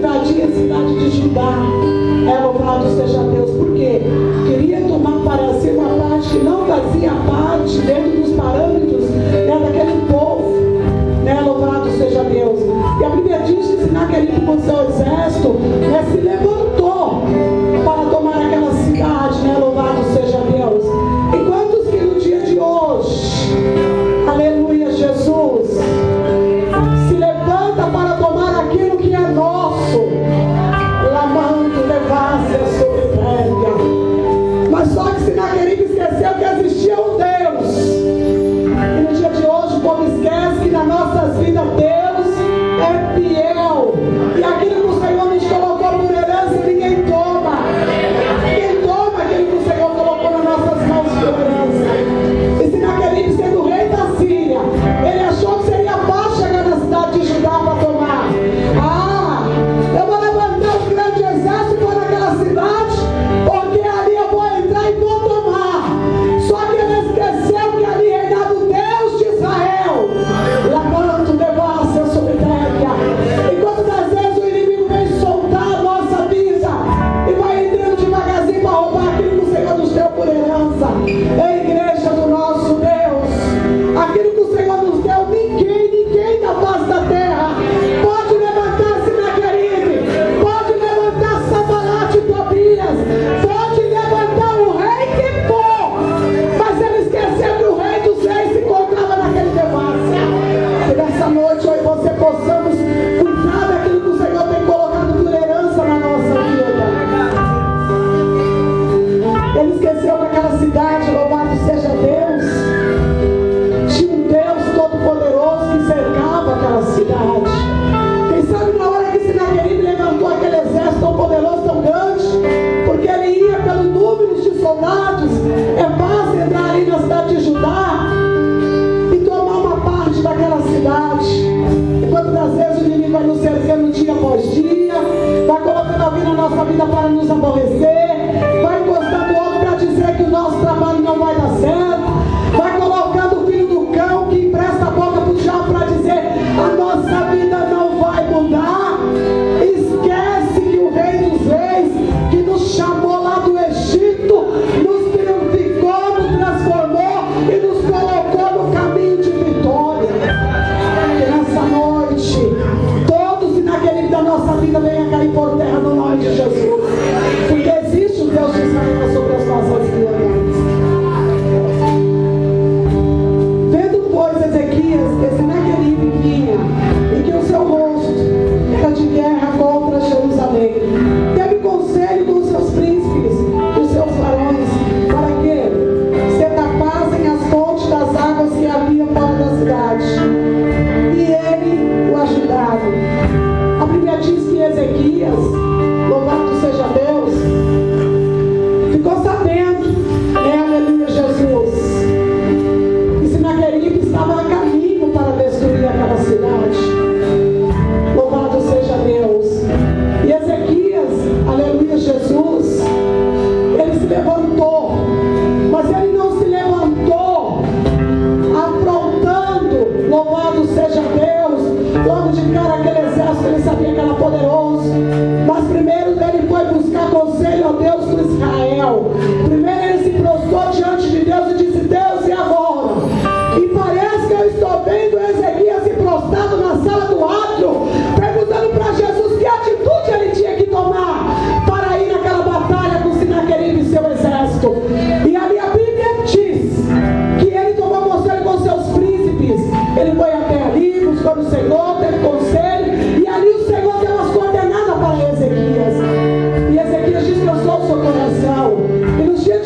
invadir a cidade de Judá. Louvado seja Deus. Por quê? Queria tomar para si uma parte que não fazia parte dentro dos parâmetros daquele povo. Louvado seja Deus. E a Bíblia diz que Senaqueribe com seu exército se levantou para tomar aquela cidade. Louvado seja Deus. E quantos que no dia de hoje, aleluia, Jesus, se levanta para tomar aquilo que é nosso, lamando levar-se a sobrecarga. Mas só que Senaqueribe esqueceu que existia um Deus. E no dia de hoje o povo esquece que nas nossas vidas Deus é fiel. E aquilo que o Senhor nos colocou por herança, ninguém toma. Quem toma aquilo que o Senhor colocou nas nossas mãos por herança. E Senaqueribe, sendo rei da Síria, ele achou que seria fácil chegar na cidade de Judá para tomar. Eu vou levantar um grande exército e vou naquela cidade, porque ali eu vou entrar e vou tomar. Só que ele esqueceu que ali reinava o Deus de Israel, lamando levar-se sobre terra. E quantas vezes o inimigo vem soltar a nossa vida e vai entrando devagarzinho para roubar aquilo que o Senhor nos deu por herança. É a igreja do nosso Deus. Aquilo que o Senhor nos deu, ninguém da face da terra pode levantar Senaqueribe, pode levantar Sanbalate e Tobias, pode levantar o rei que for, mas ele esqueceu que o rei dos reis se encontrava naquele devassa. Que nessa noite eu e você possamos cuidar daquilo que o Senhor tem colocado por herança na nossa vida. Ele esqueceu que aquela cidade, louvado seja Deus, tinha um Deus todo-poderoso que cercava aquela cidade. Quem sabe na hora que Senaqueribe levantou aquele exército tão poderoso, tão grande, porque ele ia pelo número de soldados, é fácil entrar ali na cidade de Judá e tomar uma parte daquela cidade. E quantas vezes o inimigo vai nos cercando dia após dia, vai colocando alguém na nossa vida para nos aborrecer, vai encostando outro para dizer que o nosso trabalho não vai dar certo, vai colocando o filho do cão que empresta a boca para o diabo para dizer a nossa vida não vai mudar. Esquece que o Rei dos Reis, que nos chamou lá do Egito, nos purificou, nos transformou e nos colocou no caminho de vitória. Que nessa noite todos Senaqueribe da nossa vida venha cair por terra no nome de Jesus, porque existe o Deus de Israel sobre as nossas vidas. Vendo, pois, Ezequias que Senaqueribe vinha e que o seu rosto era de guerra contra Jerusalém, teve conselho com os seus príncipes e os seus varões, para que se tapassem as fontes das águas que havia fora da cidade. E ele o ajudaram. A Bíblia diz que Ezequias, louvado seja Deus, ficou sabendo, aleluia, Jesus, que Senaqueribe estava a caminho para destruir aquela cidade. Louvado seja Deus. E Ezequias, aleluia, Jesus, ele se levantou, mas ele não se levantou aprontando, louvado seja Deus, logo de cara aquele exército, ele sabia que era poderoso, mas primeiro ele foi buscar conselho ao Deus do Israel. Primeiro ele se prostrou diante de Deus e disse: Deus, e agora? E parece que eu estou vendo Ezequias se prostrado na sala do átrio, perguntando para Jesus que atitude ele tinha que tomar para ir naquela batalha com Senaqueribe e seu exército. E ali a Bíblia diz que ele tomou conselho com seus príncipes. Ele foi até ali, buscou o Senhor, teve conselho, e ali o Senhor deu as coordenadas para Ezequias. E Ezequias disse: eu sou o seu coração. E nos dias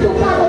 do parâmetro